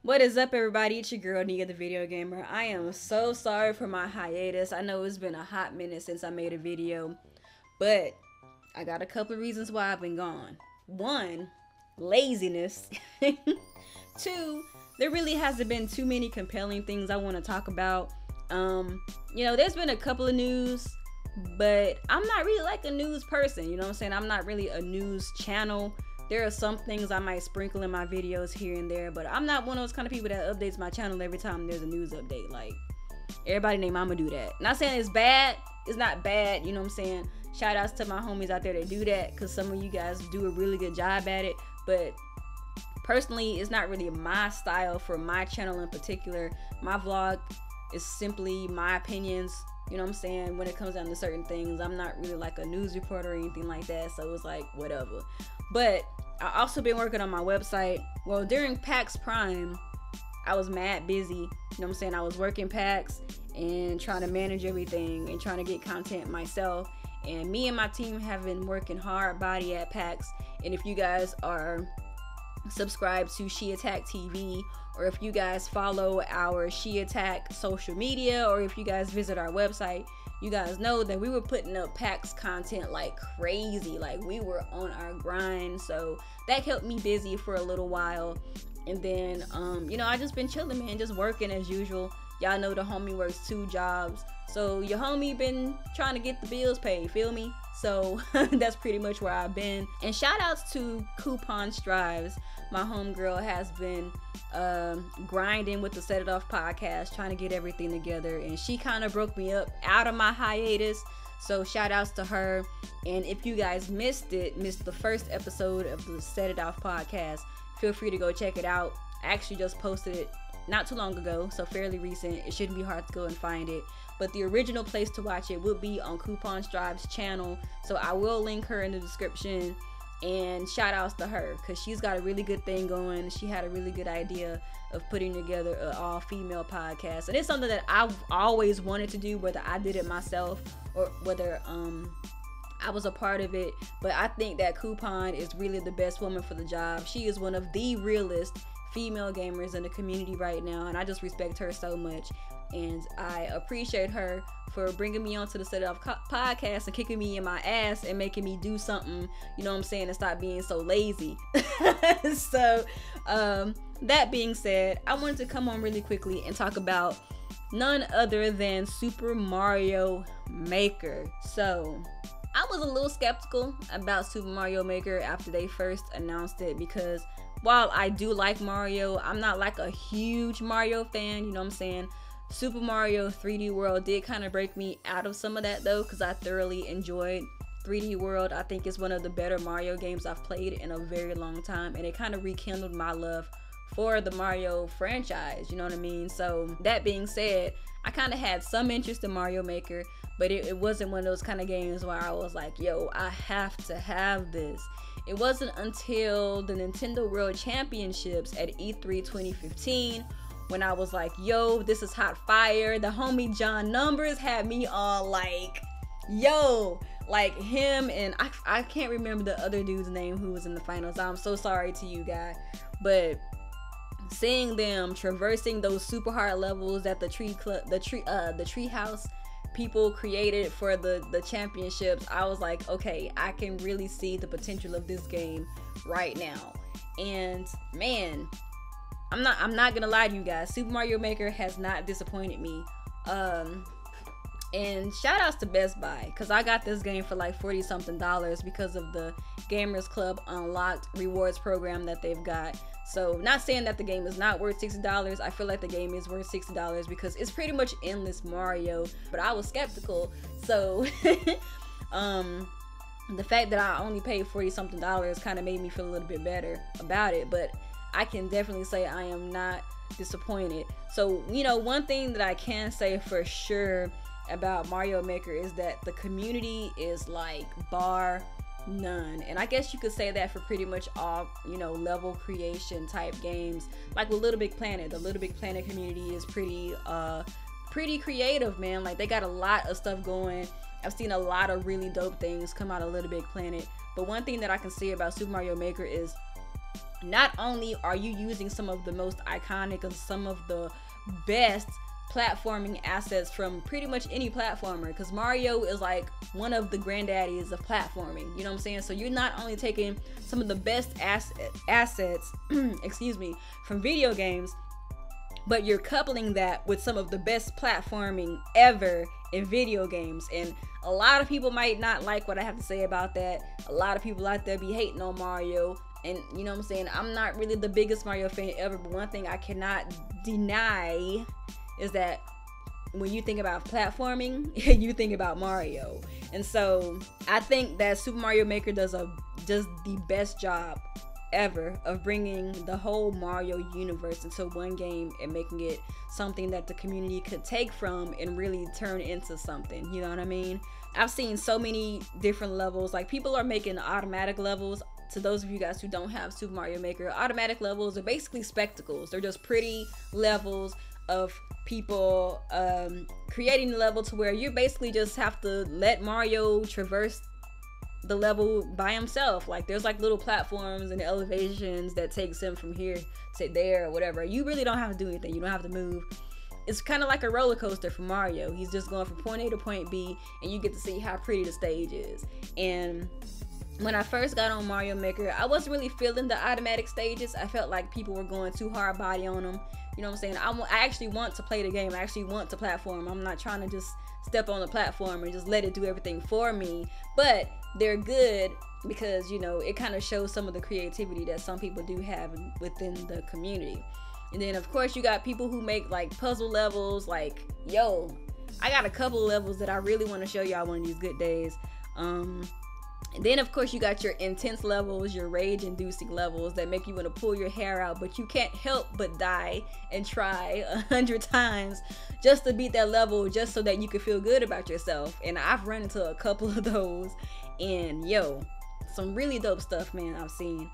What is up, everybody? It's your girl Nia, the video gamer. I am so sorry for my hiatus. I know it's been a hot minute since I made a video, but I got a couple of reasons why I've been gone. One, laziness. Two, there really hasn't been too many compelling things I want to talk about. There's been a couple of news, but I'm not really like a news person. You know what I'm saying? I'm not really a news channel. There are some things I might sprinkle in my videos here and there, but I'm not one of those kind of people that updates my channel every time there's a news update. Like, everybody named Mama do that. Not saying it's bad. It's not bad, you know what I'm saying? Shout outs to my homies out there that do that, because some of you guys do a really good job at it. But personally, it's not really my style for my channel in particular. My vlog is simply my opinions, you know what I'm saying, when it comes down to certain things. I'm not really like a news reporter or anything like that, so it's like whatever. But I also been working on my website. Well, during PAX Prime, I was mad busy, you know what I'm saying? I was working PAX and trying to manage everything and trying to get content myself. And me and my team have been working hard body at PAX. And if you guys are subscribed to She Attack TV, or if you guys follow our She Attack social media, or if you guys visit our website, you guys know that we were putting up PAX content like crazy. Like, we were on our grind, so that kept me busy for a little while. And then I just been chilling, man, just working as usual. Y'all know the homie works 2 jobs, so your homie been trying to get the bills paid, feel me? So that's pretty much where I've been. And shout outs to Coupon Strives. My homegirl has been grinding with the Set It Off podcast, trying to get everything together, and she kind of broke me up out of my hiatus. So shout outs to her. And if you guys missed the first episode of the Set It Off podcast, feel free to go check it out. I actually just posted it not too long ago, so fairly recent. It shouldn't be hard to go and find it. But the original place to watch it would be on Coupon Strive's channel, so I will link her in the description. And shout outs to her, because she's got a really good thing going. She had a really good idea of putting together an all-female podcast, and it's something that I've always wanted to do, whether I did it myself or whether I was a part of it. But I think that Coupon is really the best woman for the job. She is one of the realest female gamers in the community right now, and I just respect her so much. And I appreciate her for bringing me onto the Set It Off podcast and kicking me in my ass and making me do something, you know what I'm saying, and stop being so lazy. So that being said, I wanted to come on really quickly and talk about none other than Super Mario Maker. So I was a little skeptical about Super Mario Maker after they first announced it, because while I do like Mario, I'm not like a huge Mario fan, you know what I'm saying? Super Mario 3D World did kind of break me out of some of that though, because I thoroughly enjoyed 3D World. I think it's one of the better Mario games I've played in a very long time, and it kind of rekindled my love for the Mario franchise, you know what I mean? So that being said, I kind of had some interest in Mario Maker, but it wasn't one of those kind of games where I was like, yo, I have to have this. It wasn't until the Nintendo World Championships at E3 2015 when I was like, yo, this is hot fire. The homie John Numbers had me on like, yo, like him, and I can't remember the other dude's name who was in the finals. I'm so sorry to you, guy. But seeing them traversing those super hard levels that the treehouse people created for the championships, I was like, okay, I can really see the potential of this game right now. And man, I'm not gonna lie to you guys, Super Mario Maker has not disappointed me. And shout outs to Best Buy, because I got this game for like $40 something because of the Gamers Club Unlocked rewards program that they've got. So not saying that the game is not worth $60. I feel like the game is worth $60 because it's pretty much endless Mario, but I was skeptical. So the fact that I only paid $40 something kind of made me feel a little bit better about it. But I can definitely say I am not disappointed. So, one thing that I can say for sure about Mario Maker is that the community is like bar none. And I guess you could say that for pretty much all, level creation type games. Like with Little Big Planet, the Little Big Planet community is pretty creative, man. Like, they got a lot of stuff going. I've seen a lot of really dope things come out of Little Big Planet. But one thing that I can say about Super Mario Maker is not only are you using some of the most iconic and some of the best platforming assets from pretty much any platformer, because Mario is like one of the granddaddies of platforming, you know what I'm saying? So you're not only taking some of the best assets excuse me, from video games, but you're coupling that with some of the best platforming ever in video games. And a lot of people might not like what I have to say about that. A lot of people out there be hating on Mario, and you know what I'm saying, I'm not really the biggest Mario fan ever, but one thing I cannot deny is that when you think about platforming, you think about Mario. And so I think that Super Mario Maker does the best job ever of bringing the whole Mario universe into one game and making it something that the community could take from and really turn into something, you know what I mean? I've seen so many different levels, like people are making automatic levels. To those of you guys who don't have Super Mario Maker, automatic levels are basically spectacles. They're just pretty levels of people creating the level to where you basically just have to let Mario traverse the level by himself. Like there's like little platforms and elevations that takes him from here to there or whatever. You really don't have to do anything. You don't have to move. It's kind of like a roller coaster for Mario. He's just going from point A to point B, and you get to see how pretty the stage is. And when I first got on Mario Maker, I wasn't really feeling the automatic stages. I felt like people were going too hard body on them. You know what I'm saying? I actually want to play the game. I actually want to platform. I'm not trying to just step on the platform and just let it do everything for me. But they're good because, you know, it kind of shows some of the creativity that some people do have within the community. And then, of course, you got people who make, like, puzzle levels. Like, yo, I got a couple of levels that I really want to show y'all one of these good days. And then, of course, you got your intense levels, your rage-inducing levels that make you want to pull your hair out, but you can't help but die and try 100 times just to beat that level, just so that you can feel good about yourself. And I've run into a couple of those, and yo, some really dope stuff, man, I've seen.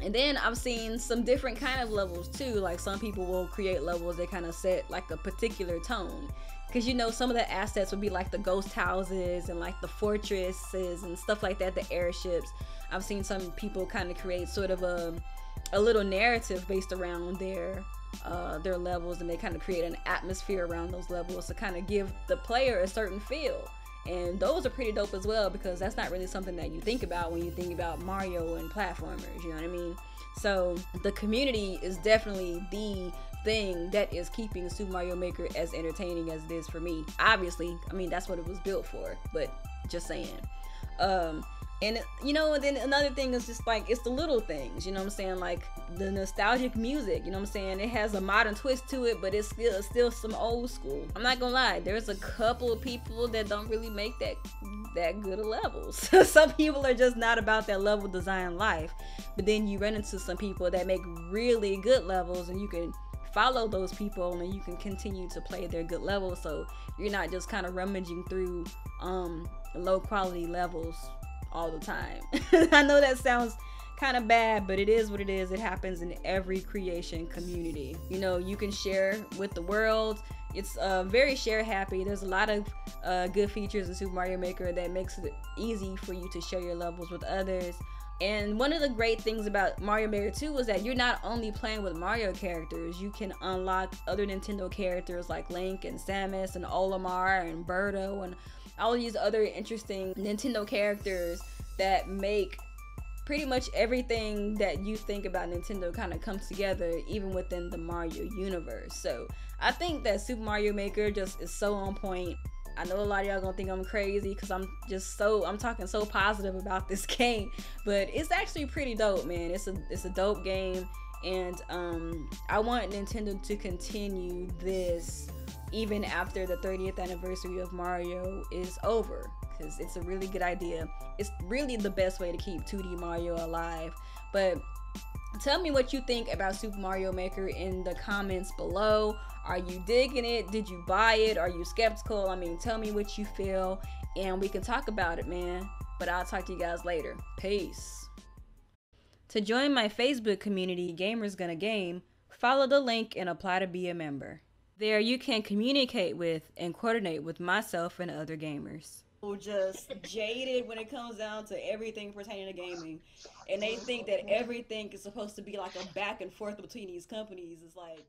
And then I've seen some different kind of levels too. Like some people will create levels that kind of set like a particular tone. Because, you know, some of the assets would be like the ghost houses and like the fortresses and stuff like that, the airships. I've seen some people kind of create sort of a little narrative based around their levels, and they kind of create an atmosphere around those levels to kind of give the player a certain feel. And those are pretty dope as well, because that's not really something that you think about when you think about Mario and platformers, you know what I mean? So the community is definitely the thing that is keeping Super Mario Maker as entertaining as it is for me. Obviously, I mean, that's what it was built for, but just saying. And you know, and then another thing is just like, it's the little things, you know what I'm saying? Like the nostalgic music, you know what I'm saying? It has a modern twist to it, but it's still some old school. I'm not gonna lie, there's a couple of people that don't really make that good of levels. Some people are just not about that level design life, but then you run into some people that make really good levels, and you can follow those people and you can continue to play their good levels, so you're not just kind of rummaging through low quality levels all the time. I know that sounds kind of bad, but it is what it is. It happens in every creation community. You know, you can share with the world. It's very share happy. There's a lot of good features in Super Mario Maker that makes it easy for you to share your levels with others. And one of the great things about Mario Maker 2 was that you're not only playing with Mario characters, you can unlock other Nintendo characters like Link and Samus and Olimar and Birdo and all these other interesting Nintendo characters that make pretty much everything that you think about Nintendo kind of comes together, even within the Mario universe. So I think that Super Mario Maker just is so on point. I know a lot of y'all gonna think I'm crazy because I'm talking so positive about this game, but it's actually pretty dope, man. It's a dope game, and I want Nintendo to continue this even after the 30th anniversary of Mario is over, because it's a really good idea. It's really the best way to keep 2D Mario alive. But tell me what you think about Super Mario Maker in the comments below. Are you digging it? Did you buy it? Are you skeptical? I mean, tell me what you feel and we can talk about it, man. But I'll talk to you guys later. Peace. To join my Facebook community, Gamers Gonna Game, follow the link and apply to be a member. There you can communicate with and coordinate with myself and other gamers. Just jaded when it comes down to everything pertaining to gaming. and they think that everything is supposed to be like a back and forth between these companies. It's like,